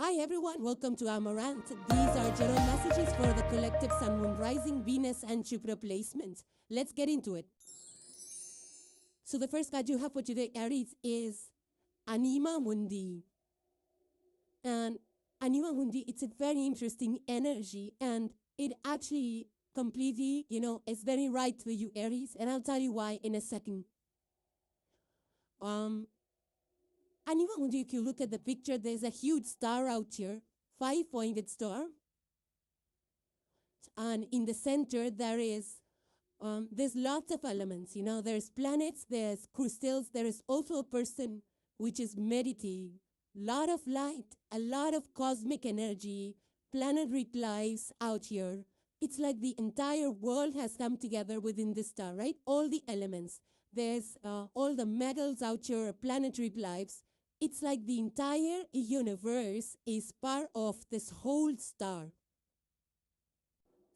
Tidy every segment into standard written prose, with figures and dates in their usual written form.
Hi everyone, welcome to Amaranth. These are general messages for the collective Sun, Moon, Rising, Venus and Jupiter placements. Let's get into it. So the first card you have for today, Aries, is Anima Mundi. And Anima Mundi, it's a very interesting energy and it actually completely, is very right for you, Aries. And I'll tell you why in a second. Anima Mundi, if you look at the picture, there's a huge star out here, 5-pointed star. And in the center, there's lots of elements, there's planets, there's crystals, there is also a person which is meditating. Lot of light, a lot of cosmic energy, planetary lives out here. It's like the entire world has come together within this star, right? All the elements. There's all the metals out here, planetary lives. It's like the entire universe is part of this whole star.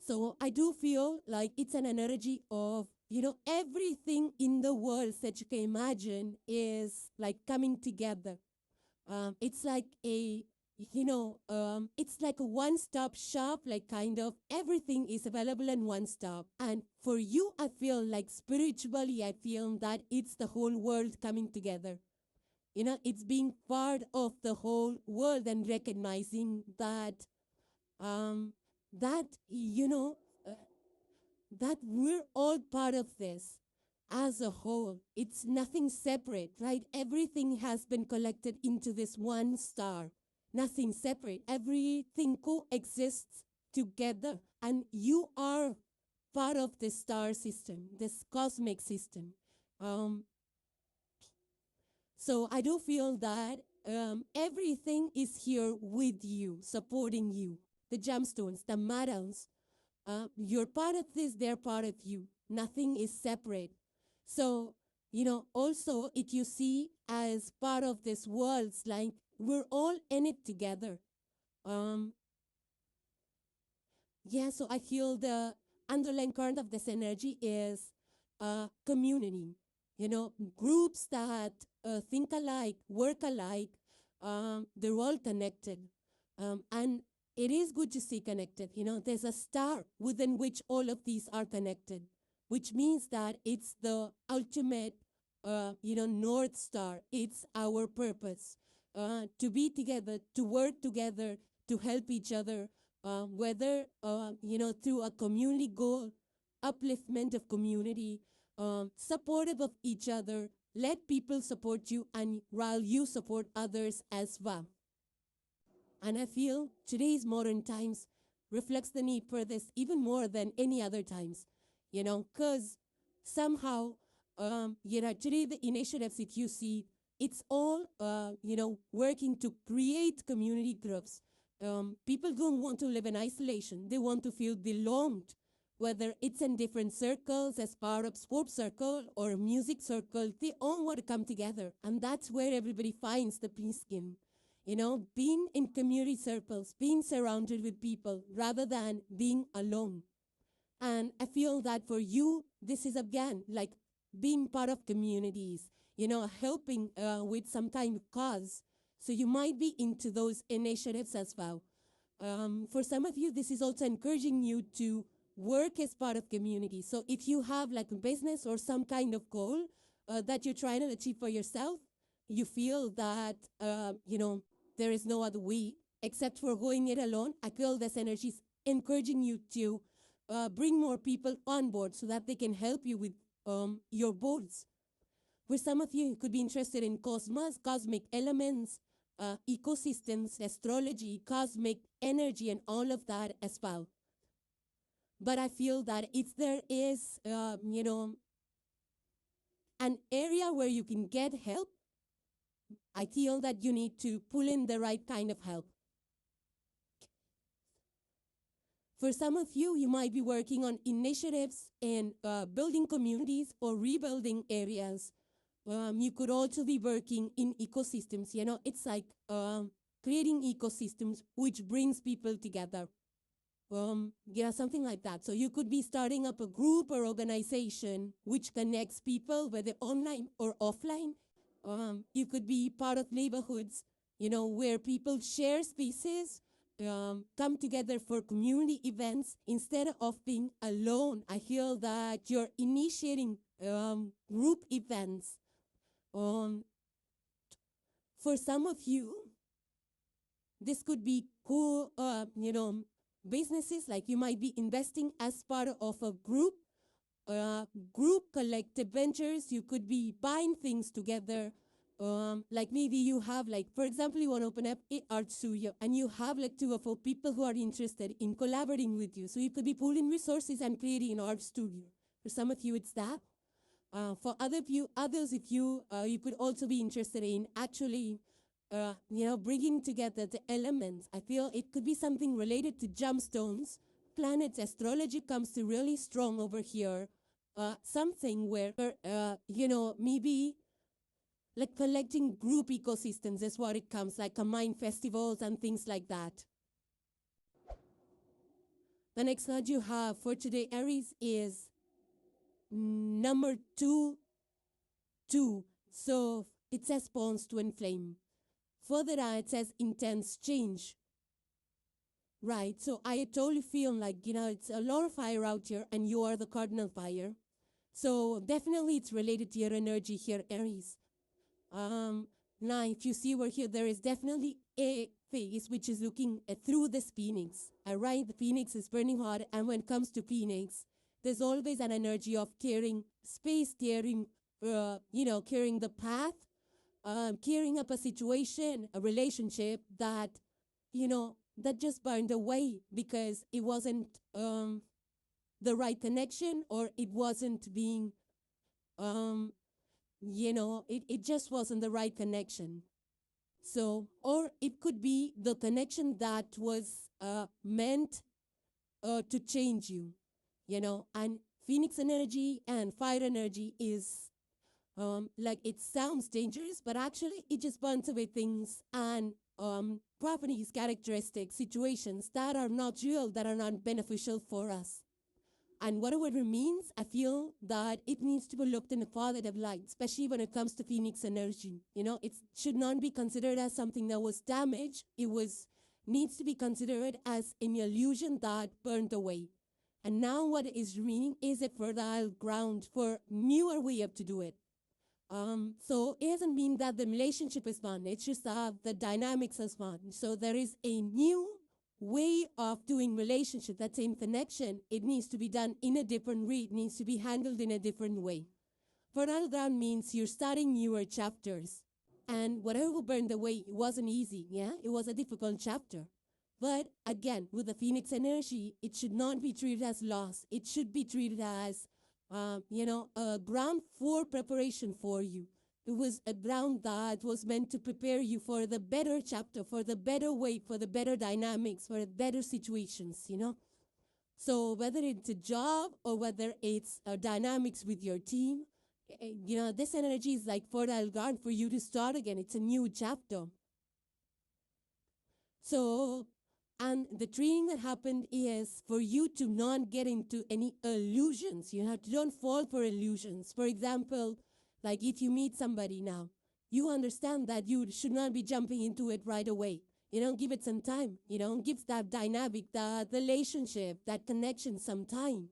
So I do feel like it's an energy of, everything in the world that you can imagine is like coming together. It's like it's like a one-stop shop, like kind of everything is available in one stop. And for you, I feel like spiritually, I feel that it's the whole world coming together. It's being part of the whole world and recognizing that, that we're all part of this as a whole. It's nothing separate, right? Everything has been collected into this one star. Nothing separate. Everything coexists together. And you are part of this star system, this cosmic system. So I do feel that everything is here with you, supporting you. The gemstones, the metals, you're part of this, they're part of you. Nothing is separate. So, also if you see as part of this world, it's like we're all in it together. So I feel the underlying current of this energy is community. Groups that think alike, work alike, they're all connected. And it is good to stay connected. There's a star within which all of these are connected, which means that it's the ultimate, North Star. It's our purpose to be together, to work together, to help each other, whether, through a community goal, upliftment of community, supportive of each other. Let people support you and while you support others as well. And I feel today's modern times reflects the need for this even more than any other times, because somehow, today the initiatives, if you see, it's all, working to create community groups. People don't want to live in isolation. They want to feel belonged, whether it's in different circles as part of sports circle or music circle. They all want to come together. And that's where everybody finds the peace in. Being in community circles, being surrounded with people rather than being alone. And I feel that for you, this is again like being part of communities, helping with some kind of cause. So you might be into those initiatives as well. For some of you, this is also encouraging you to work as part of community. So if you have like a business or some kind of goal that you're trying to achieve for yourself, you feel that, there is no other way except for going it alone. I feel this energy is encouraging you to bring more people on board so that they can help you with your goals. For some of you, could be interested in cosmos, cosmic elements, ecosystems, astrology, cosmic energy, and all of that as well. But I feel that if there is, an area where you can get help, I feel that you need to pull in the right kind of help. For some of you, you might be working on initiatives in building communities or rebuilding areas. You could also be working in ecosystems. It's like creating ecosystems which brings people together. Something like that. So you could be starting up a group or organization which connects people, whether online or offline. You could be part of neighborhoods, where people share spaces, come together for community events instead of being alone. I feel that you're initiating group events. For some of you, this could be cool, businesses, like you might be investing as part of a group collective ventures. You could be buying things together. Like maybe you have, like, for example, you want to open up an art studio and you have like 2 or 4 people who are interested in collaborating with you. So you could be pooling resources and creating an art studio. For some of you, it's that. For others, if you could also be interested in actually, bringing together the elements. I feel it could be something related to gemstones. Planets, astrology comes to really strong over here. Something where, maybe like collecting group ecosystems is what it comes, like combined festivals and things like that. The next card you have for today, Aries, is number 2, 2. So it says spawns to inflame. Further down, it says intense change. Right, so I totally feel like, it's a lot of fire out here and you are the cardinal fire. So definitely it's related to your energy here, Aries. Now, if you see over here, there is definitely a phase which is looking through this phoenix. Right, the phoenix is burning hot, and when it comes to phoenix, there's always an energy of clearing space, clearing the path, clearing up a situation, a relationship that, that just burned away because it wasn't the right connection, or it wasn't being, it just wasn't the right connection. So, or it could be the connection that was meant to change you, and Phoenix energy and fire energy is like, it sounds dangerous, but actually it just burns away things and properties, characteristics, situations that are not real, that are not beneficial for us. And whatever it means, I feel that it needs to be looked in a positive light, especially when it comes to Phoenix energy. It should not be considered as something that was damaged. It needs to be considered as an illusion that burned away. And now what is remaining is a fertile ground for newer way up to do it. So it doesn't mean that the relationship is gone. It's just that the dynamics is gone. So there is a new way of doing relationship, that same connection. It needs to be done in a different way. It needs to be handled in a different way. Fertile ground means you're starting newer chapters. And whatever burned away, it wasn't easy, yeah? It was a difficult chapter. But again, with the Phoenix energy, it should not be treated as loss. It should be treated as a ground for preparation for you. It was a ground that was meant to prepare you for the better chapter, for the better way, for the better dynamics, for better situations, So whether it's a job or whether it's dynamics with your team, this energy is like fertile ground for you to start again. It's a new chapter. So, and the training that happened is for you to not get into any illusions. Don't fall for illusions. For example, like if you meet somebody now, you understand that you should not be jumping into it right away. Give it some time. Give that dynamic, that relationship, that connection some time.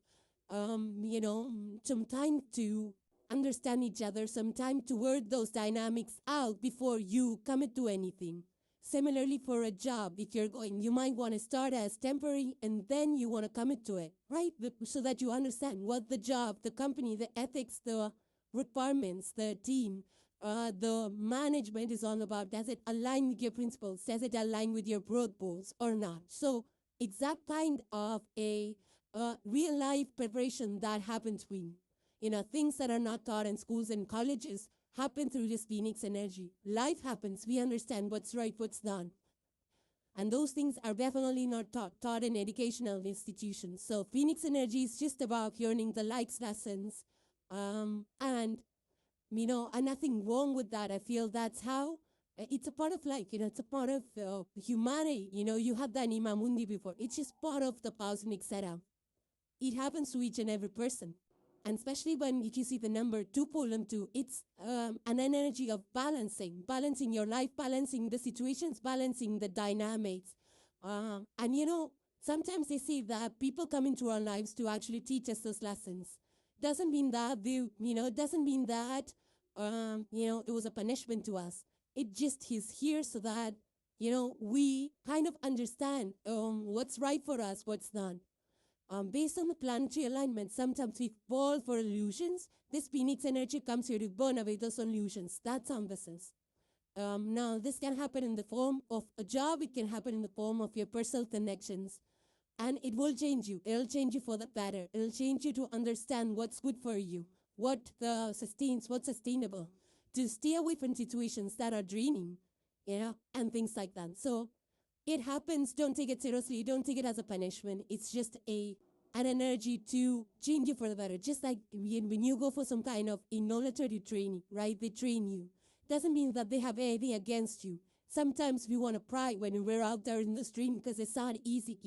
Some time to understand each other, some time to work those dynamics out before you commit to anything. Similarly, for a job, if you're going, you might want to start as temporary and then you want to commit to it, right? So that you understand what the job, the company, the ethics, the requirements, the team, the management is all about. Does it align with your principles? Does it align with your growth goals or not? So it's that kind of a real life preparation that happens when, things that are not taught in schools and colleges happen through this Phoenix energy. Life happens. We understand what's right, what's not. And those things are definitely not taught in educational institutions. So Phoenix energy is just about learning the likes lessons. And nothing wrong with that. I feel that's how it's a part of life. It's a part of humanity. You had that in Imamundi before. It's just part of the cosmic setup. It happens to each and every person. And especially when if you see the number 2 2, it's an energy of balancing your life, balancing the situations, balancing the dynamics. And sometimes they say that people come into our lives to actually teach us those lessons. Doesn't mean that doesn't mean that it was a punishment to us. It just he's here so that we kind of understand what's right for us, what's not. Based on the planetary alignment, sometimes we fall for illusions. This Phoenix energy comes here to burn away those illusions. That's emphasis. Now, this can happen in the form of a job. It can happen in the form of your personal connections. And it will change you. It'll change you for the better. It'll change you to understand what's good for you, what sustains, what's sustainable, to stay away from situations that are draining, and things like that. So it happens. Don't take it seriously. Don't take it as a punishment. It's just an energy to change you for the better. Just like when you go for some kind of military training, right? They train you. Doesn't mean that they have anything against you. Sometimes we want to cry when we're out there in the street because it's not easy,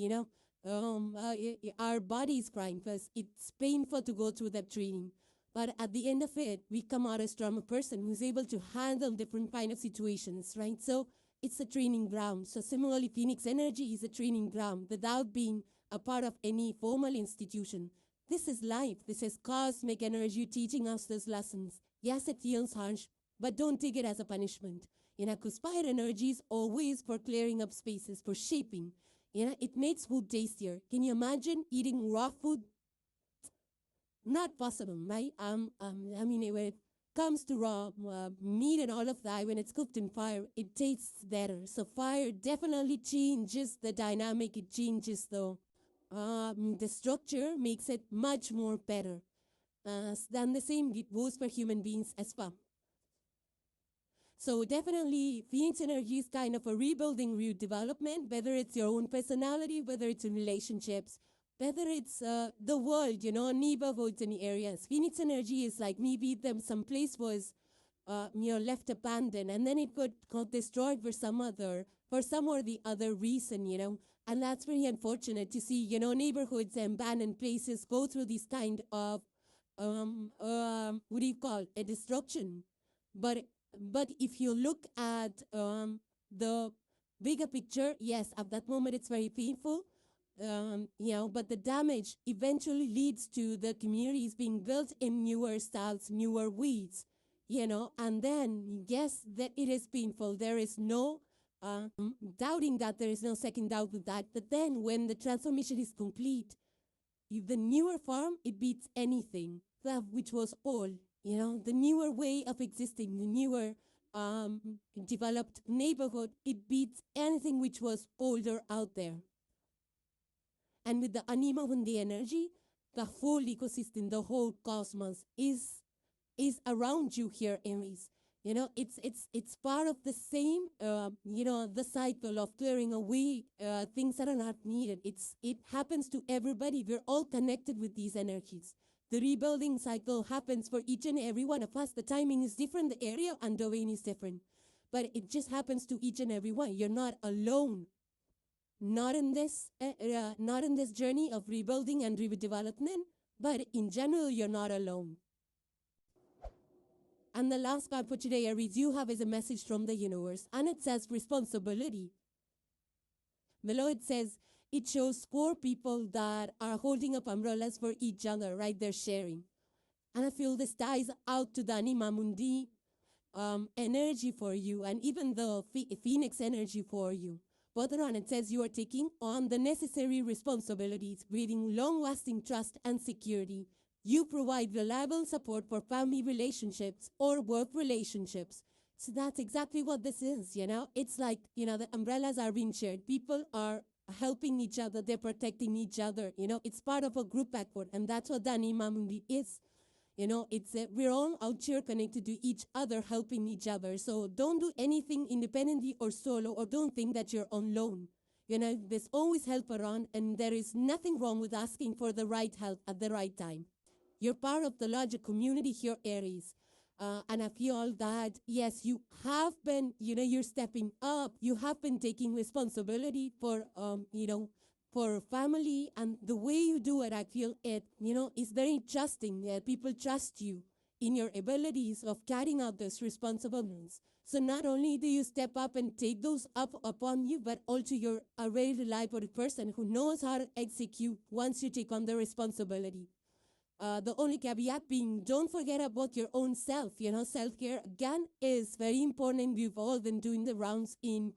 our body is crying because it's painful to go through that training. But at the end of it, we come out a stronger person who's able to handle different kind of situations, right? So it's a training ground. So similarly, Phoenix energy is a training ground without being a part of any formal institution. This is life. This is cosmic energy teaching us these lessons. Yes, it feels harsh, but don't take it as a punishment. Because fire energy is always for clearing up spaces, for shaping. It makes food tastier. Can you imagine eating raw food? Not possible, right? When it comes to raw meat and all of that, when it's cooked in fire, it tastes better. So fire definitely changes the dynamic. It changes the structure, makes it much more better. Then the same goes for human beings as well. So definitely, Phoenix energy is kind of a rebuilding, redevelopment, whether it's your own personality, whether it's in relationships, whether it's the world, neighborhoods and areas. Phoenix energy is like maybe some place was left abandoned and then it got destroyed for some or the other reason, and that's very unfortunate to see, neighborhoods and abandoned places go through this kind of, what do you call, a destruction. But if you look at the bigger picture, yes, at that moment it's very painful, but the damage eventually leads to the communities being built in newer styles, newer ways, and then, yes, that it is painful. There is no doubting that. There is no second doubt with that. But then when the transformation is complete, the newer form, it beats anything that which was old. The newer way of existing, the newer developed neighborhood, it beats anything which was older out there. And with the Anima Mundi energy, the whole ecosystem, the whole cosmos is around you here, Aries. It's part of the same, the cycle of clearing away things that are not needed. It happens to everybody. We're all connected with these energies. The rebuilding cycle happens for each and every one of us. The timing is different. The area and domain is different. But it just happens to each and every one. You're not alone. Not in this journey of rebuilding and redevelopment, but in general, you're not alone. And the last card for today, Aries, you have is a message from the universe, and it says responsibility. Below it says, it shows 4 people that are holding up umbrellas for each other, right? They're sharing. And I feel this ties out to the Anima Mundi energy for you, and even the Phoenix energy for you. Further on, it says you are taking on the necessary responsibilities, breeding long-lasting trust and security. You provide reliable support for family relationships or work relationships. So that's exactly what this is, It's like, the umbrellas are being shared. People are helping each other. They're protecting each other. It's part of a group effort, and that's what the Anima Mundi is. We're all out here connected to each other, helping each other. So don't do anything independently or solo, or don't think that you're on loan. There's always help around, and there is nothing wrong with asking for the right help at the right time. You're part of the larger community here, Aries. And I feel that, yes, you have been, you're stepping up. You have been taking responsibility for, for family, and the way you do it, I feel it, is very trusting. People trust you in your abilities of carrying out those responsibilities. So not only do you step up and take those up upon you, but also you're a very reliable person who knows how to execute once you take on the responsibility. The only caveat being, don't forget about your own self. Self-care, again, is very important. We've all been doing the rounds in,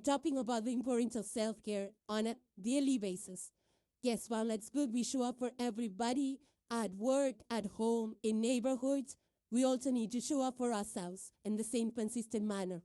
talking about the importance of self-care on a daily basis. Yes, well, that's good. We show up for everybody at work, at home, in neighborhoods. We also need to show up for ourselves in the same consistent manner,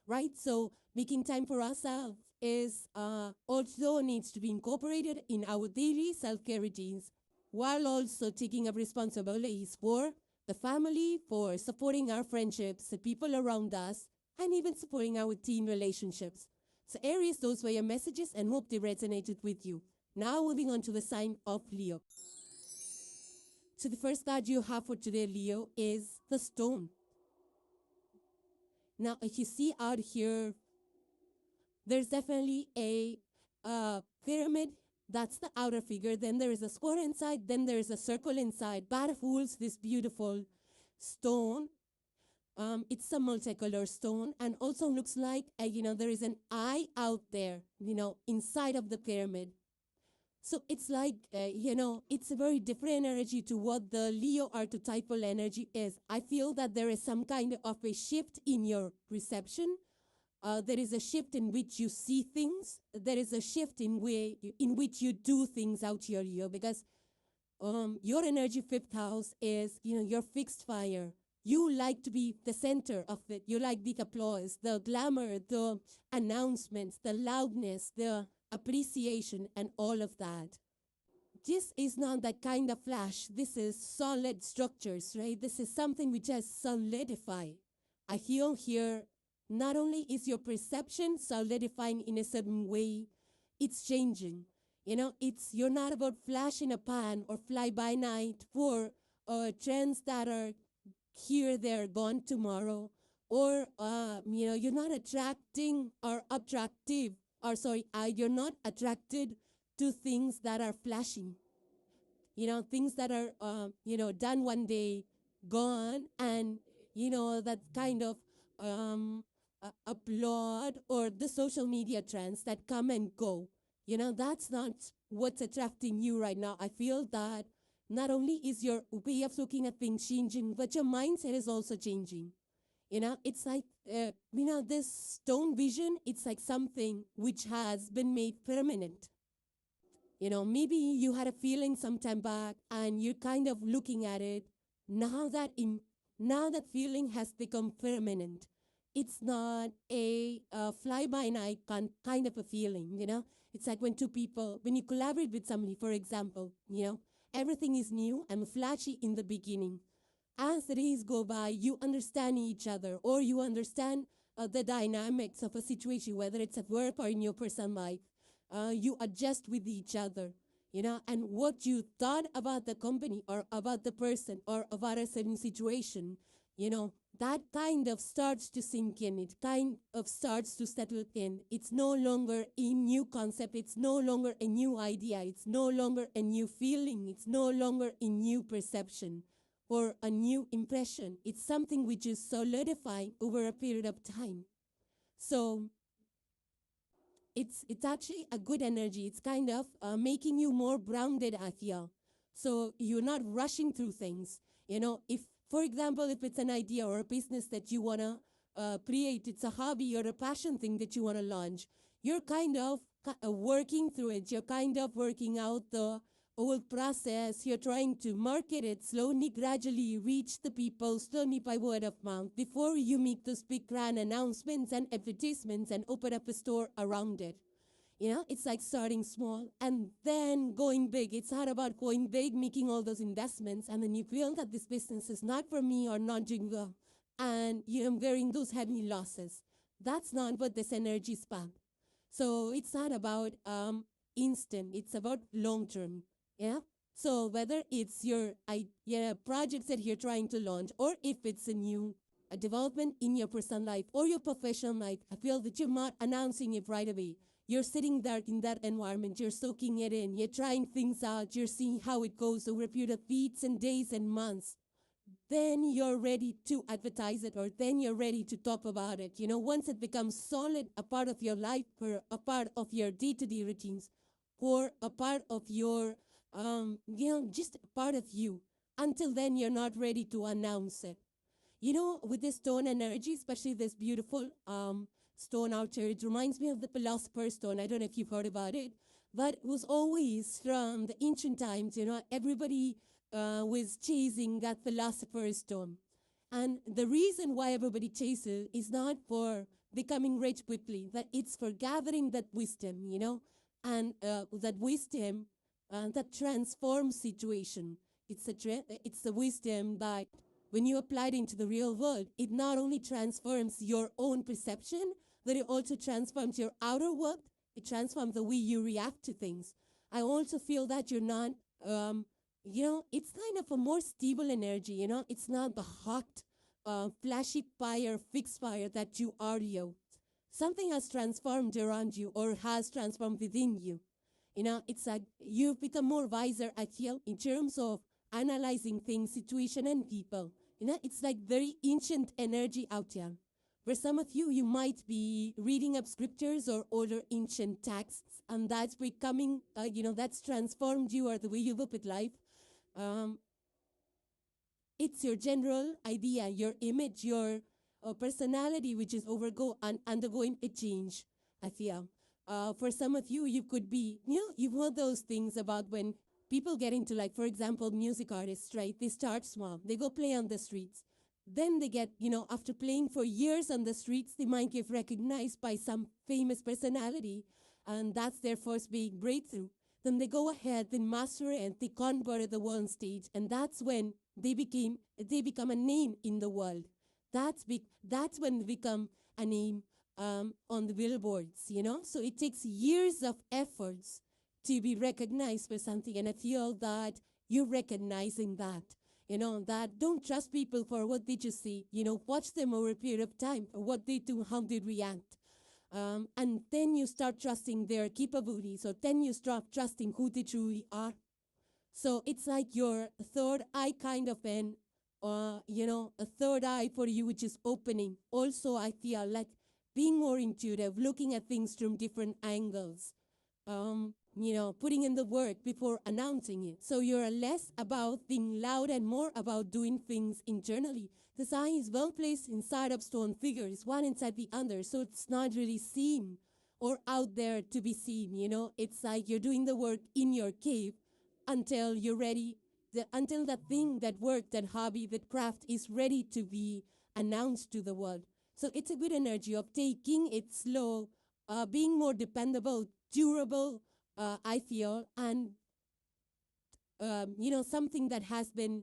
right? So making time for ourselves is also needs to be incorporated in our daily self-care routines, while also taking up responsibilities for the family, for supporting our friendships, the people around us, and even supporting our teen relationships. So Aries, those were your messages, and hope they resonated with you. Now moving on to the sign of Leo. So the first card you have for today, Leo, is the Stone. Now, if you see out here, there's definitely a pyramid. That's the outer figure. Then there is a square inside. Then there is a circle inside. That holds this beautiful stone. It's a multicolor stone, and also looks like, there is an eye out there, inside of the pyramid. So it's like, it's a very different energy to what the Leo archetypal energy is. I feel that there is some kind of a shift in your perception. There is a shift in which you see things. There is a shift in which you do things out here, Leo, because your energy fifth house is, your fixed fire. You like to be the center of it. You like the applause, the glamour, the announcements, the loudness, the appreciation, and all of that. This is not that kind of flash. This is solid structures, right? This is something which has solidified. I feel here, not only is your perception solidifying in a certain way, it's changing. You're not about flash in a pan or fly by night for trends that are here, they're gone tomorrow. Or, you're not attracting or attractive, or sorry, you're not attracted to things that are flashing. Things that are, done one day, gone, and, that kind of applaud, or the social media trends that come and go. That's not what's attracting you right now. I feel that not only is your way of looking at things changing, but your mindset is also changing. It's like, this stone vision, it's like something which has been made permanent. Maybe you had a feeling some time back and you're kind of looking at it. Now that feeling has become permanent. It's not a fly-by-night kind of a feeling, It's like when you collaborate with somebody, for example, everything is new and flashy in the beginning. As the days go by, you understand each other, or you understand the dynamics of a situation, whether it's at work or in your personal life. You adjust with each other, and what you thought about the company or about the person or about a certain situation, that kind of starts to sink in. It kind of starts to settle in. It's no longer a new concept. It's no longer a new idea. It's no longer a new feeling. It's no longer a new perception or a new impression. It's something which is solidifying over a period of time. So it's actually a good energy. It's kind of making you more grounded, I feel. So you're not rushing through things. If, for example, if it's an idea or a business that you want to create, it's a hobby or a passion thing that you want to launch, you're kind of working through it. You're kind of working out the whole process. You're trying to market it slowly, gradually, reach the people, slowly by word of mouth, before you make those big grand announcements and advertisements and open up a store around it. It's like starting small and then going big. It's not about going big, making all those investments, and then you feel that this business is not for me or not doing well, and you're bearing those heavy losses. That's not what this energy is about. So it's not about instant. It's about long-term. Yeah. So whether it's your projects that you're trying to launch, or if it's a new a development in your personal life or your professional life, I feel that you're not announcing it right away. You're sitting there in that environment, you're soaking it in, you're trying things out, you're seeing how it goes over a period of weeks and days and months. Then you're ready to advertise it, or then you're ready to talk about it. Once it becomes solid, a part of your life, or a part of your day-to-day routines, or a part of your, just a part of you. Until then, you're not ready to announce it. With this stone energy, especially this beautiful stone out here, it reminds me of the philosopher's stone. I don't know if you've heard about it, but it was always from the ancient times. Everybody was chasing that philosopher's stone. And the reason why everybody chases is not for becoming rich quickly, that it's for gathering that wisdom, and that wisdom that transforms situation. It's the wisdom that when you apply it into the real world, it not only transforms your own perception, but it also transforms your outer world. It transforms the way you react to things. I also feel that you're not, it's kind of a more stable energy, It's not the hot, flashy fire, fixed fire that you are you. Something has transformed around you or has transformed within you. It's like you've become more wiser, I feel, in terms of analyzing things, situation, and people. It's like very ancient energy out there. For some of you, you might be reading up scriptures or older ancient texts, and that's becoming, that's transformed you or the way you look at life. It's your general idea, your image, your personality, which is undergoing a change, I feel. For some of you, you could be, you've heard those things about when people get into, like, for example, music artists, right? They start small. They go play on the streets. Then they get, after playing for years on the streets, they might get recognized by some famous personality, and that's their first big breakthrough. Then they go ahead, they master it, and they convert the world stage, and that's when they become a name in the world. That's when they become a name on the billboards, So it takes years of efforts to be recognized for something, and I feel that you're recognizing that. That don't trust people for what they just see. Watch them over a period of time for what they do, how they react. And then you start trusting their capabilities, or then you start trusting who they truly are. So it's like your third eye kind of a third eye for you, which is opening. Also, I feel like being more intuitive, looking at things from different angles. Putting in the work before announcing it. So you're less about being loud and more about doing things internally. The sign is well placed inside of stone figures, one inside the other, so it's not really seen or out there to be seen, It's like you're doing the work in your cave until you're ready, until that thing, that work, that hobby, that craft is ready to be announced to the world. So it's a good energy of taking it slow, being more dependable, durable, I feel, and, something that has been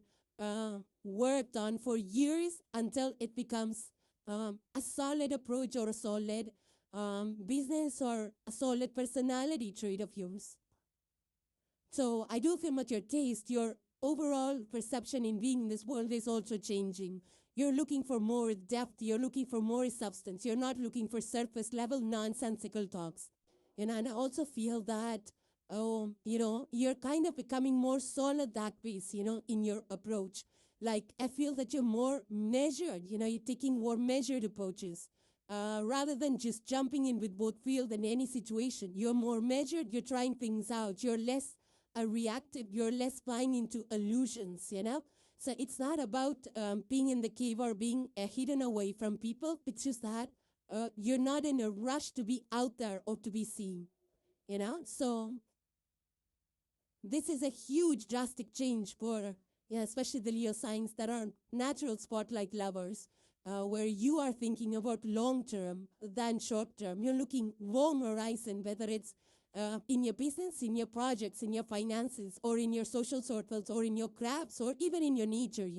worked on for years until it becomes a solid approach or a solid business or a solid personality trait of yours. So I do feel much your taste, your overall perception in being in this world is also changing. You're looking for more depth, you're looking for more substance, you're not looking for surface level nonsensical talks. And I also feel that, you're kind of becoming more solid that ways, in your approach. Like, I feel that you're more measured, you're taking more measured approaches. Rather than just jumping in with both field and any situation. You're more measured, you're trying things out, you're less reactive, you're less flying into illusions, So it's not about being in the cave or being hidden away from people. It's just that you're not in a rush to be out there or to be seen, So this is a huge drastic change for, especially the Leo signs that are natural spotlight lovers, where you are thinking about long-term than short-term. You're looking long horizon, whether it's in your business, in your projects, in your finances, or in your social circles, or in your crafts, or even in your nature,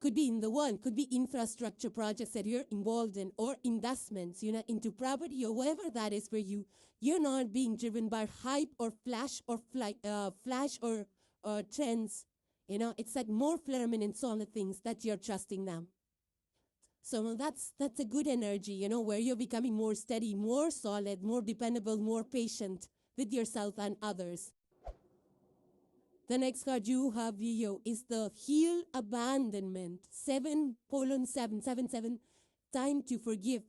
Could be in the world, could be infrastructure projects that you're involved in, or investments, into property or whatever that is for you. You're not being driven by hype or flash or trends. It's like more firm and solid things that you're trusting them. So that's a good energy, where you're becoming more steady, more solid, more dependable, more patient with yourself and others. The next card you have here is the Heal Abandonment. 7, colon 7, 7, 7, time to forgive.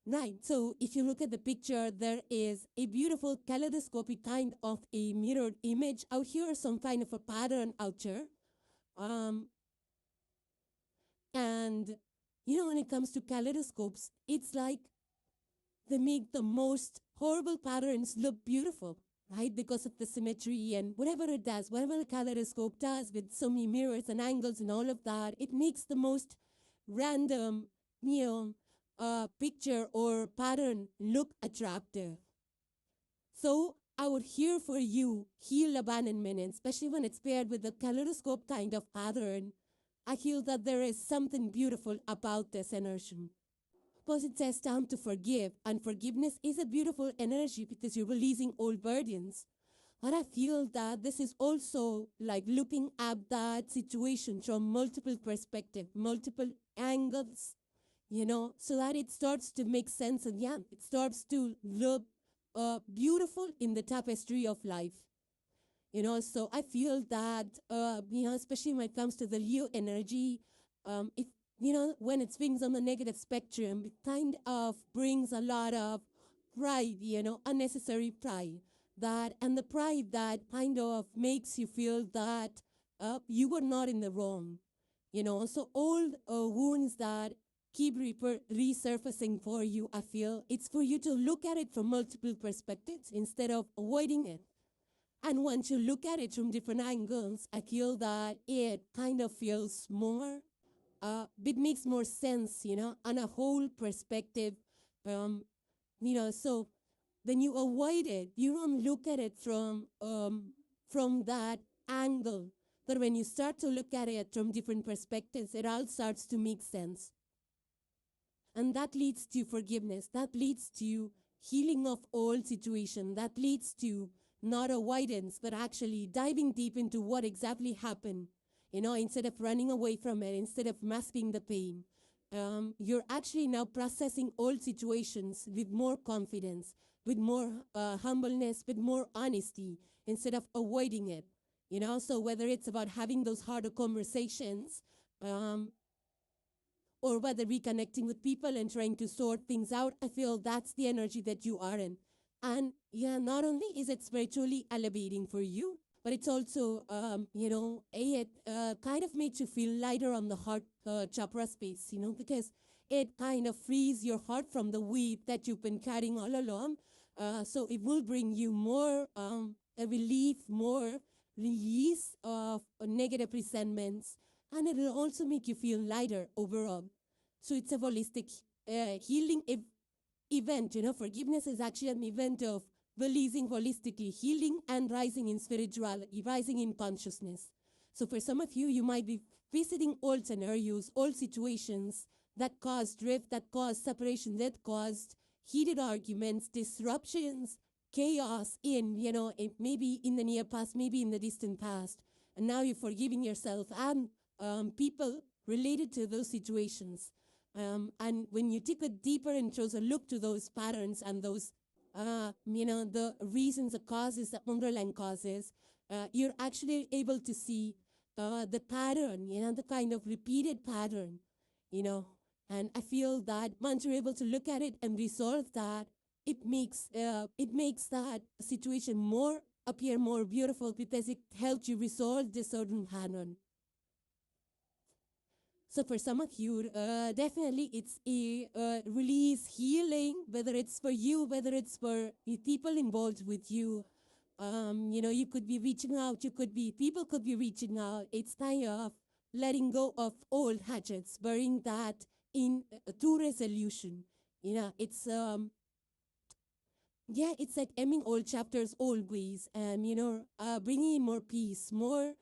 Right, so if you look at the picture, there is a beautiful kaleidoscopic kind of a mirrored image out here, some kind of a pattern out here. And, when it comes to kaleidoscopes, it's like they make the most horrible patterns look beautiful, right? Because of the symmetry and whatever it does, whatever the kaleidoscope does with so many mirrors and angles and all of that, it makes the most random, picture or pattern look attractive. So I would hear for you, heal abandonment, and especially when it's paired with the kaleidoscope kind of pattern, I feel that there is something beautiful about this energy. Because it says time to forgive, and forgiveness is a beautiful energy because you're releasing old burdens. But I feel that this is also like looking at that situation from multiple perspectives, multiple angles, so that it starts to make sense and it starts to look beautiful in the tapestry of life. So I feel that, especially when it comes to the Leo energy, it, when it swings on the negative spectrum, it kind of brings a lot of pride, unnecessary pride. And the pride that kind of makes you feel that you were not in the wrong. So old wounds that keep resurfacing for you, I feel, it's for you to look at it from multiple perspectives instead of avoiding it. And once you look at it from different angles, I feel that it kind of feels more, it makes more sense, on a whole perspective. So when you avoid it, you don't look at it from that angle. But when you start to look at it from different perspectives, it all starts to make sense. And that leads to forgiveness. That leads to healing of all situations. That leads to not avoidance, but actually diving deep into what exactly happened. Instead of running away from it, instead of masking the pain, you're actually now processing all situations with more confidence, with more humbleness, with more honesty, instead of avoiding it. So whether it's about having those harder conversations, or whether reconnecting with people and trying to sort things out, I feel that's the energy that you are in. And not only is it spiritually elevating for you, but it's also, it kind of makes you feel lighter on the heart chakra space, because it kind of frees your heart from the weight that you've been carrying all along. So it will bring you more a relief, more release of negative resentments, and it will also make you feel lighter overall. So it's a holistic healing event. Forgiveness is actually an event of releasing holistically, healing and rising in spirituality, rising in consciousness. So for some of you, you might be visiting old scenarios, old situations that caused drift, that caused separation, that caused heated arguments, disruptions, chaos maybe in the near past, maybe in the distant past. And now you're forgiving yourself and people related to those situations. And when you take a deeper and closer look to those patterns and those, the reasons, the causes, the underlying causes, you're actually able to see the pattern, the kind of repeated pattern, And I feel that once you're able to look at it and resolve that, it makes that situation appear more beautiful because it helps you resolve this certain pattern. So for some of you, definitely it's a release, healing, whether it's for you, whether it's for the people involved with you. You could be reaching out, people could be reaching out. It's kind of letting go of old hatchets, burying that in to resolution. It's it's like ending old chapters always, and bringing in more peace, more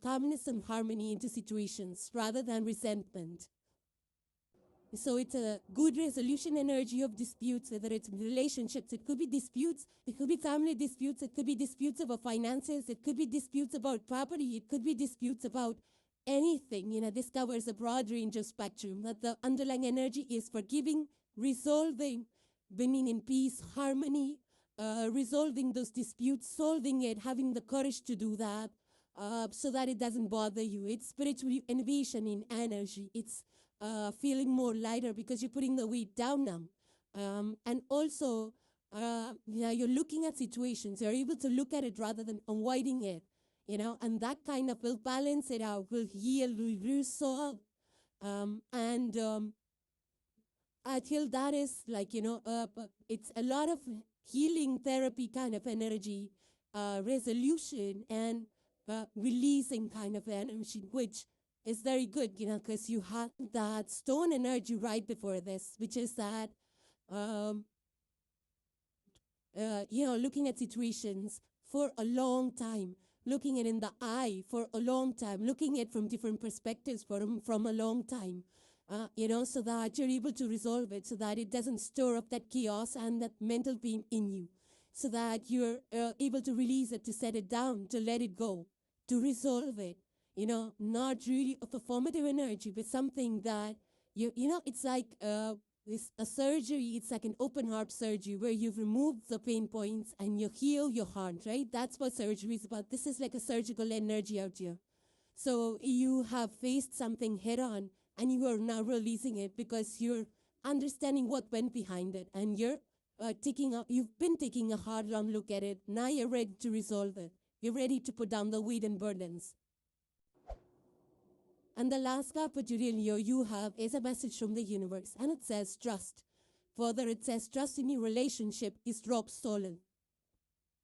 calmness and harmony into situations rather than resentment. So it's a good resolution energy of disputes, whether it's relationships. It could be disputes. It could be family disputes. It could be disputes about finances. It could be disputes about property. It could be disputes about anything. This covers a broad range of spectrum. That the underlying energy is forgiving, resolving, bringing in peace, harmony, resolving those disputes, solving it, having the courage to do that, so that it doesn't bother you. It's spiritual innovation in energy. It's feeling more lighter because you're putting the weight down now. And also, you're looking at situations. You're able to look at it rather than avoiding it. And that kind of will balance it out, will heal, will resolve. I feel that is like, it's a lot of healing therapy kind of energy, resolution and releasing kind of energy, which is very good, because you had that stone energy right before this, which is that, looking at situations for a long time, looking it in the eye for a long time, looking at it from different perspectives from a long time. So that you're able to resolve it, so that it doesn't stir up that chaos and that mental pain in you, so that you're able to release it, to set it down, to let it go, to resolve it. Not really a performative energy, but something that, it's like it's a surgery. It's like an open heart surgery where you've removed the pain points and you heal your heart, right? That's what surgery is about. This is like a surgical energy out here. So you have faced something head on, and you are now releasing it because you're understanding what went behind it, and you've been taking a hard long look at it. Now you're ready to resolve it. You're ready to put down the weight and burdens. And the last card you have is a message from the universe, and it says trust. Further, it says trust in your relationship is rock solid.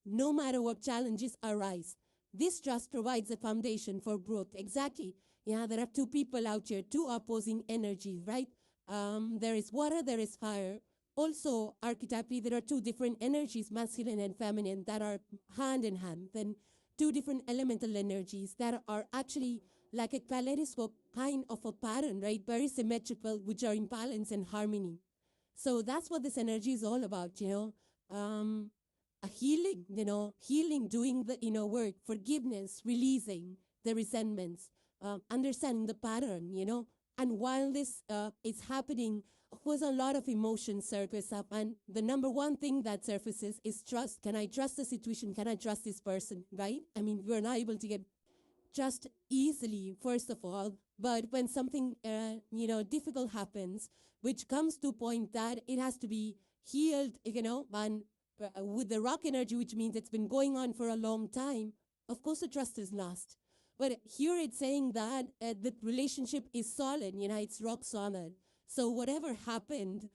No matter what challenges arise, this trust provides a foundation for growth. Exactly. Yeah, there are two people out here, two opposing energies, right? There is water, there is fire. Also, archetypally, there are two different energies, masculine and feminine, that are hand in hand. Then two different elemental energies that are actually like a kaleidoscope kind of a pattern, right? Very symmetrical, which are in balance and harmony. So that's what this energy is all about, a healing, healing, doing the inner work, forgiveness, releasing the resentments, understanding the pattern, And while this is happening, of course, a lot of emotions surface up. And the number one thing that surfaces is trust. Can I trust the situation? Can I trust this person, right? I mean, we're not able to get trust easily, first of all. But when something, difficult happens, which comes to a point that it has to be healed, and with the rock energy, which means it's been going on for a long time, of course the trust is lost. But here it's saying that the relationship is solid, it's rock solid. So whatever happened,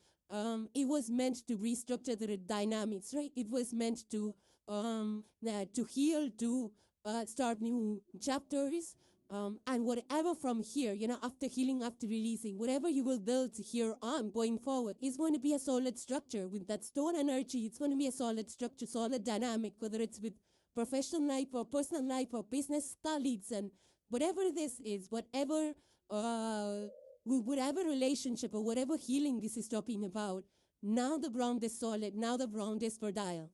it was meant to restructure the dynamics, right? It was meant to heal, to start new chapters. And whatever from here, after healing, after releasing, whatever you will build here on going forward is going to be a solid structure. With that stone energy, it's going to be a solid structure, solid dynamic, whether it's with professional life or personal life or business colleagues, and whatever this is, whatever relationship or whatever healing this is talking about, now the ground is solid, now the ground is fertile.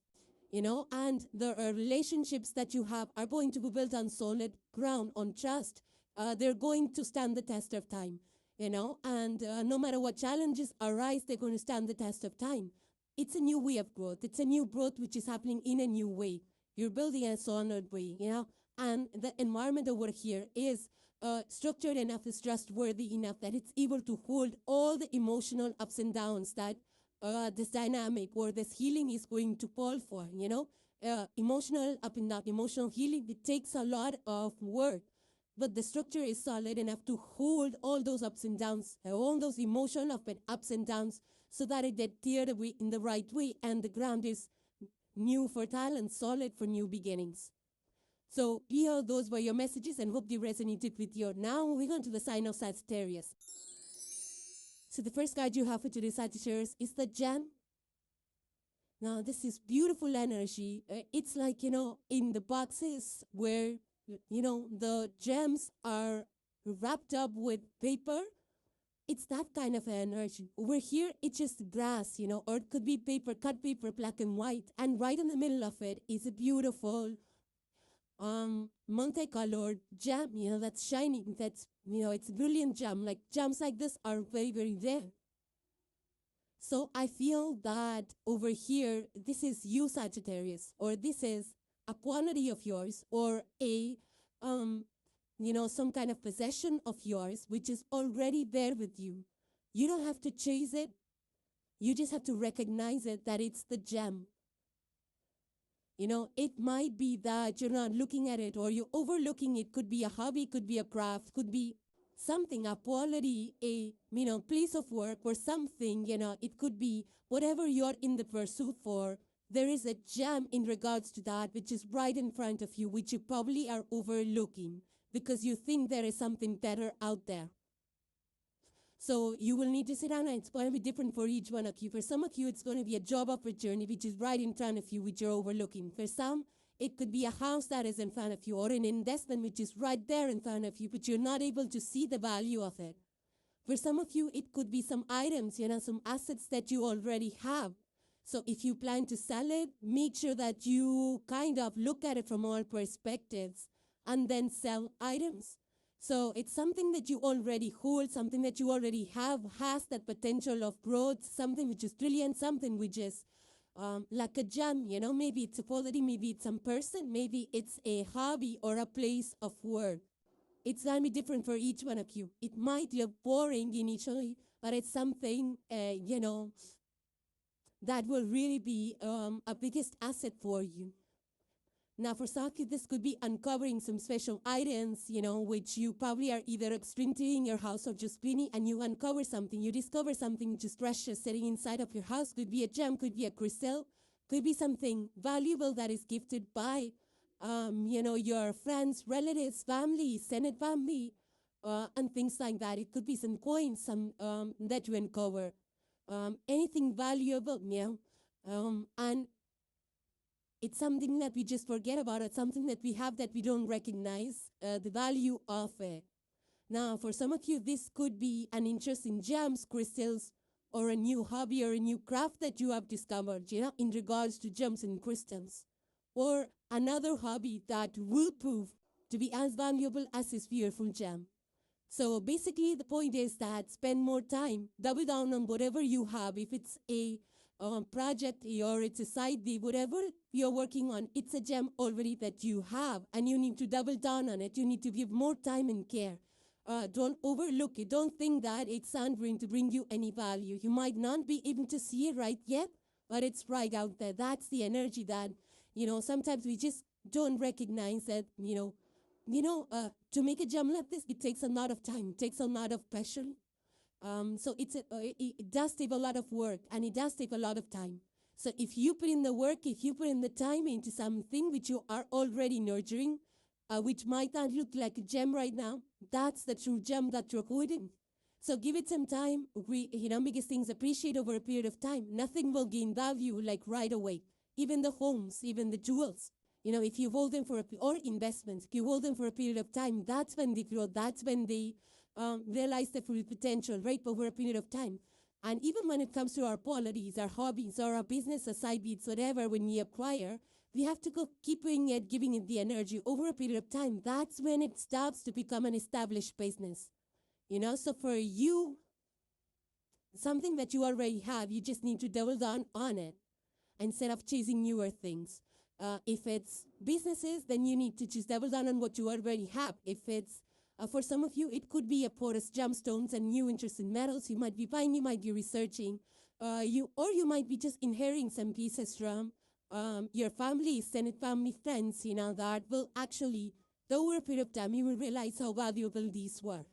And the relationships that you have are going to be built on solid ground, on trust. They're going to stand the test of time, and no matter what challenges arise, they're going to stand the test of time. It's a new way of growth. It's a new growth which is happening in a new way. You're building a solid way, and the environment over here is structured enough, is trustworthy enough that it's able to hold all the emotional ups and downs that this dynamic or this healing is going to call for, emotional up and down, emotional healing. It takes a lot of work, but the structure is solid enough to hold all those ups and downs, all those emotional ups and downs, so that it gets cleared away in the right way, and the ground is new, fertile, and solid for new beginnings. So here, those were your messages, and hope they resonated with you. Now moving on to the sign of Sagittarius. So the first card you have for today, Sagittarius, is the gem. Now this is beautiful energy. It's like, in the boxes where, the gems are wrapped up with paper. It's that kind of energy. Over here, it's just grass, or it could be paper, cut paper, black and white. And right in the middle of it is a beautiful multicolored gem, that's shining, that's, it's brilliant gem. Like gems like this are very, very rare. So I feel that over here, this is you, Sagittarius, or this is a quality of yours, or a, some kind of possession of yours, which is already there with you. You don't have to chase it. You just have to recognize it, that it's the gem. It might be that you're not looking at it or you're overlooking it. Could be a hobby, could be a craft, could be something, a quality, a, place of work or something, it could be whatever you're in the pursuit for. There is a gem in regards to that, which is right in front of you, which you probably are overlooking because you think there is something better out there. So you will need to sit down, and it's going to be different for each one of you. For some of you, it's going to be a job opportunity, which is right in front of you, which you're overlooking. For some, it could be a house that is in front of you, or an investment which is right there in front of you, but you're not able to see the value of it. For some of you, it could be some items, some assets that you already have. So if you plan to sell it, make sure that you kind of look at it from all perspectives and then sell items. So it's something that you already hold, something that you already have, has that potential of growth, something which is brilliant, something which is like a gem, maybe it's a quality, maybe it's some person, maybe it's a hobby or a place of work. It's going to be different for each one of you. It might look boring initially, but it's something, that will really be a biggest asset for you. Now, for some of you, this could be uncovering some special items, which you probably are either extremely in your house or just cleaning, and you uncover something. You discover something just precious sitting inside of your house. Could be a gem, could be a crystal, could be something valuable that is gifted by, your friends, relatives, family, extended family, and things like that. It could be some coins, some that you uncover, anything valuable, and it's something that we just forget about. It's something that we have that we don't recognize the value of it. Now, for some of you, this could be an interest in gems, crystals, or a new hobby or a new craft that you have discovered, in regards to gems and crystals. Or another hobby that will prove to be as valuable as this beautiful gem. So basically, the point is that spend more time, double down on whatever you have. If it's a project or it's a side gig, whatever you're working on, it's a gem already that you have, and you need to double down on it. You need to give more time and care. Don't overlook it. Don't think that it's not going to bring you any value. You might not be able to see it right yet, but it's right out there. That's the energy that, sometimes we just don't recognize that, to make a gem like this, it takes a lot of time. It takes a lot of passion. So it does take a lot of work, and it does take a lot of time. So if you put in the work, if you put in the time into something which you are already nurturing, which might not look like a gem right now, that's the true gem that you're holding. So give it some time. Because things appreciate over a period of time. Nothing will gain value like right away. Even the homes, even the jewels. If you hold them or investments, if you hold them for a period of time, that's when they grow. That's when they realize their full potential, right, over a period of time. And even when it comes to our qualities, our hobbies, or our business, our side beats, whatever, when we acquire, we have to go keeping it, giving it the energy over a period of time. That's when it starts to become an established business. So for you, something that you already have, you just need to double down on it instead of chasing newer things. If it's businesses, then you need to just double down on what you already have. If it's for some of you, it could be a porous gemstones and new interest in metals. You might be buying, you might be researching, you might be just inheriting some pieces from your family, extended family, friends, that will actually, over a period of time, you will realize how valuable these were.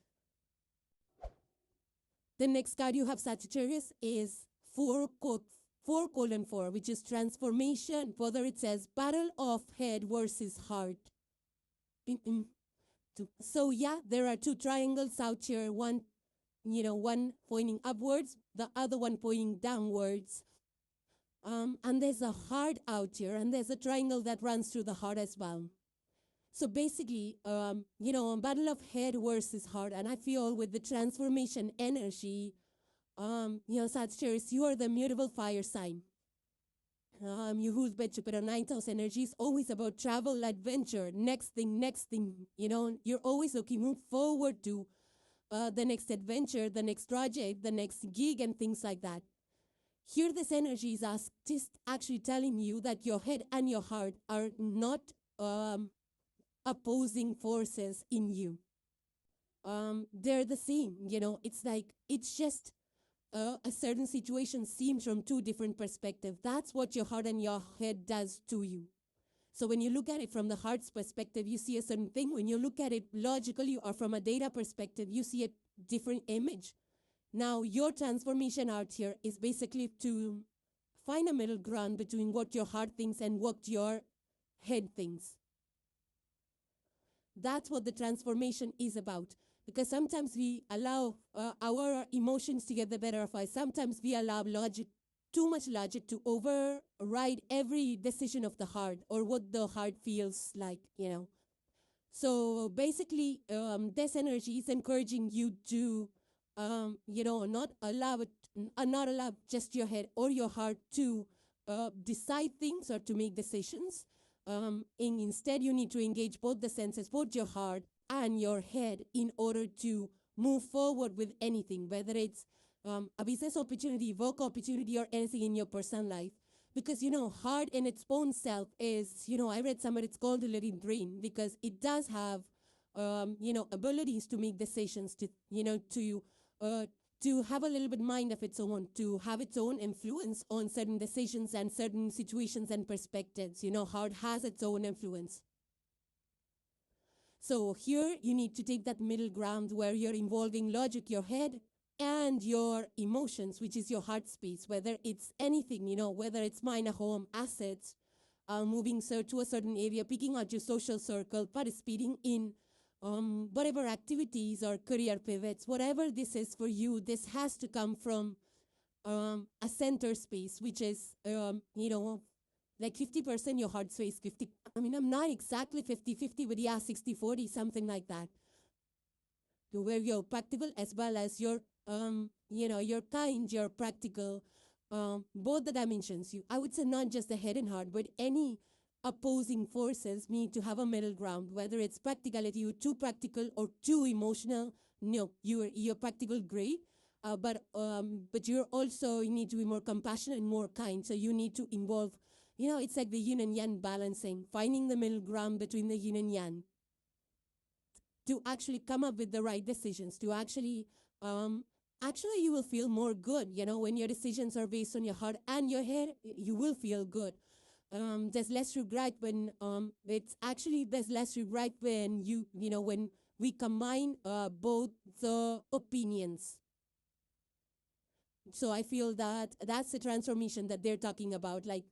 The next card you have, Sagittarius, is 4:4, which is transformation. Further, it says battle of head versus heart. So yeah, there are two triangles out here. One pointing upwards, the other one pointing downwards. And there's a heart out here, and there's a triangle that runs through the heart as well. So basically, a battle of head versus heart. And I feel with the transformation energy, Sagittarius, you are the mutable fire sign. You who's bet Jupiter ninth house energy is always about travel, adventure, next thing. You're always looking move forward to the next adventure, the next project, the next gig, and things like that. Here, this energy is just actually telling you that your head and your heart are not opposing forces in you. They're the same, it's like, it's just a certain situation seems from two different perspectives. That's what your heart and your head does to you. So when you look at it from the heart's perspective, you see a certain thing. When you look at it logically or from a data perspective, you see a different image. Now, your transformation out here is basically to find a middle ground between what your heart thinks and what your head thinks. That's what the transformation is about. Because sometimes we allow our emotions to get the better of us. Sometimes we allow logic, too much logic, to override every decision of the heart or what the heart feels like, So basically, this energy is encouraging you to, not allow just your head or your heart to decide things or to make decisions. Instead, you need to engage both the senses, both your heart and your head, in order to move forward with anything, whether it's a business opportunity, work opportunity, or anything in your personal life. Because, heart in its own self is, I read somewhere it's called a living brain, because it does have, abilities to make decisions, to have a little bit mind of its own, to have its own influence on certain decisions and certain situations and perspectives. Heart has its own influence. So here you need to take that middle ground where you're involving logic, your head, and your emotions, which is your heart space, whether it's anything, whether it's mine, a home, assets, moving to a certain area, picking out your social circle, participating in whatever activities or career pivots, whatever this is for you, this has to come from a center space, which is, like 50% your heart space, 50. I'm not exactly 50-50, but yeah, 60-40, something like that. Where you're practical as well as you're, you're kind, you're practical, both the dimensions. I would say not just the head and heart, but any opposing forces need to have a middle ground, whether it's practicality, you're too practical or too emotional. No, you're practical, great. But you're also, you need to be more compassionate and more kind. So you need to involve, it's like the yin and yang balancing, finding the middle ground between the yin and yang to actually come up with the right decisions, to actually you will feel more good, when your decisions are based on your heart and your head, you will feel good. There's less regret when, there's less regret when when we combine both the opinions. So I feel that that's the transformation that they're talking about. Like,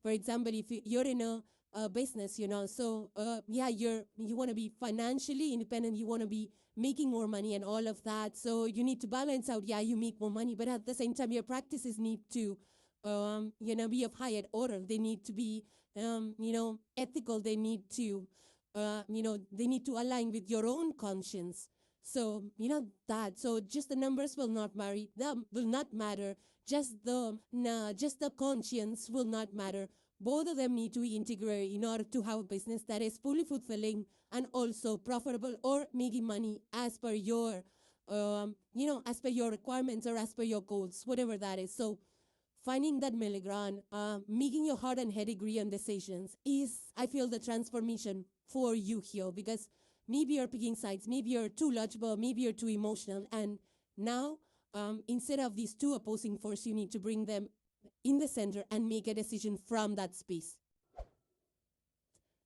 for example, if you're in a business, so you want to be financially independent, you want to be making more money and all of that. So you need to balance out, you make more money, but at the same time, your practices need to, be of higher order. They need to be, ethical. They need to, they need to align with your own conscience. So, that. So just the numbers will not matter. Just the conscience will not matter. Both of them need to be integrated in order to have a business that is fully fulfilling and also profitable or making money as per your, as per your requirements or as per your goals, whatever that is. So finding that middle ground, making your heart and head agree on decisions is, I feel, the transformation for you here, because maybe you're picking sides, maybe you're too logical, maybe you're too emotional, and now instead of these two opposing forces, you need to bring them in the center and make a decision from that space.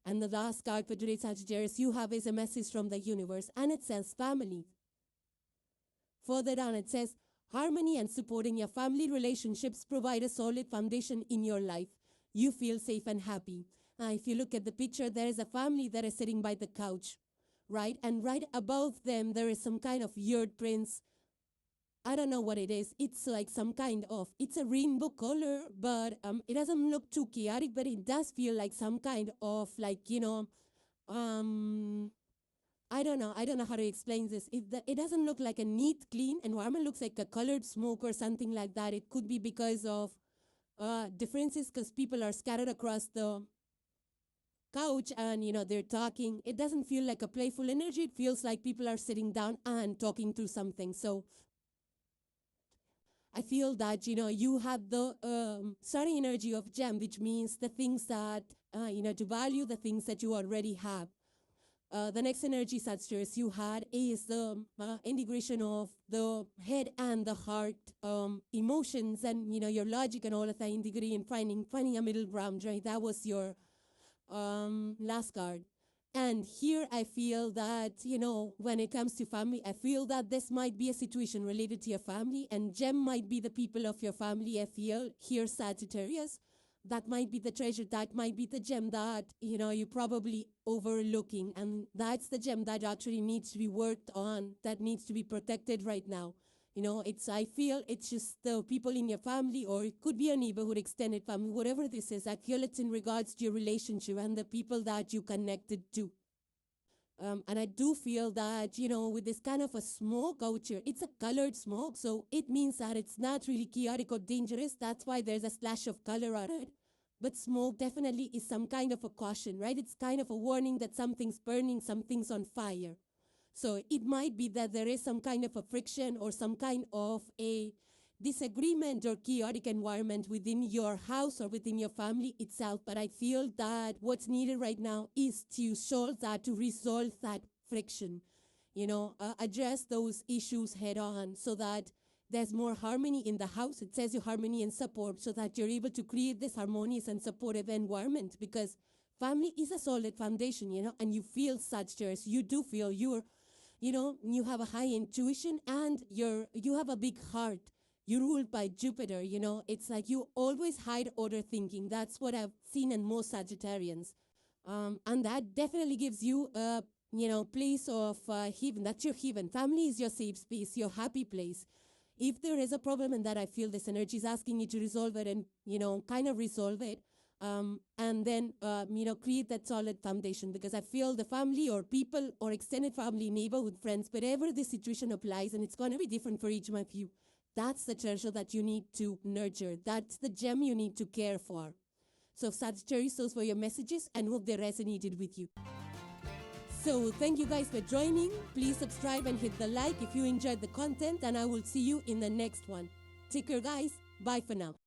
And the last card for today, Sagittarius, you have is a message from the universe, and it says family. Further down, it says, harmony and supporting your family relationships provide a solid foundation in your life. You feel safe and happy. If you look at the picture, there is a family that is sitting by the couch, right? And right above them, there is some kind of weird prints. I don't know what it is. It's like some kind of, it's a rainbow color, but it doesn't look too chaotic, but it does feel like some kind of like, I don't know how to explain this. It doesn't look like a neat, clean environment. It looks like a colored smoke or something like that. It could be because of differences because people are scattered across the couch and they're talking. It doesn't feel like a playful energy. It feels like people are sitting down and talking through something. So I feel that you have the starting energy of gem, which means the things that to value the things that you already have. The next energy, Sagittarius, you had is the integration of the head and the heart, emotions, and your logic and all of that integrity, and finding a middle ground. Right, that was your last card. And here I feel that, when it comes to family, I feel that this might be a situation related to your family, and gem might be the people of your family. I feel here, Sagittarius, that might be the treasure, that might be the gem that, you're probably overlooking. And that's the gem that actually needs to be worked on, that needs to be protected right now. I feel it's just the people in your family, or it could be a neighborhood, extended family, whatever this is. I feel it's in regards to your relationship and the people that you connected to. And I do feel that, with this kind of a smoke out here, it's a colored smoke, so it means that it's not really chaotic or dangerous. That's why there's a splash of color on it. But smoke definitely is some kind of a caution, right? It's kind of a warning that something's burning, something's on fire. So it might be that there is some kind of a friction or some kind of a disagreement or chaotic environment within your house or within your family itself. But I feel that what's needed right now is to solve that, to resolve that friction, address those issues head on so that there's more harmony in the house. It says your harmony and support, so that you're able to create this harmonious and supportive environment, because family is a solid foundation, and you feel Sagittarius. You do feel you have a high intuition, and you have a big heart. You're ruled by Jupiter, It's like you always hide order thinking. That's what I've seen in most Sagittarians. And that definitely gives you a, place of heaven. That's your heaven. Family is your safe space, your happy place. If there is a problem in that, I feel this energy is asking you to resolve it and, kind of resolve it. And then, create that solid foundation, because I feel the family or people or extended family, neighborhood, friends, wherever the situation applies, and it's going to be different for each one of you. That's the treasure that you need to nurture. That's the gem you need to care for. So Sagittarius, those were your messages, and hope they resonated with you. So thank you guys for joining. Please subscribe and hit the like if you enjoyed the content, and I will see you in the next one. Take care, guys. Bye for now.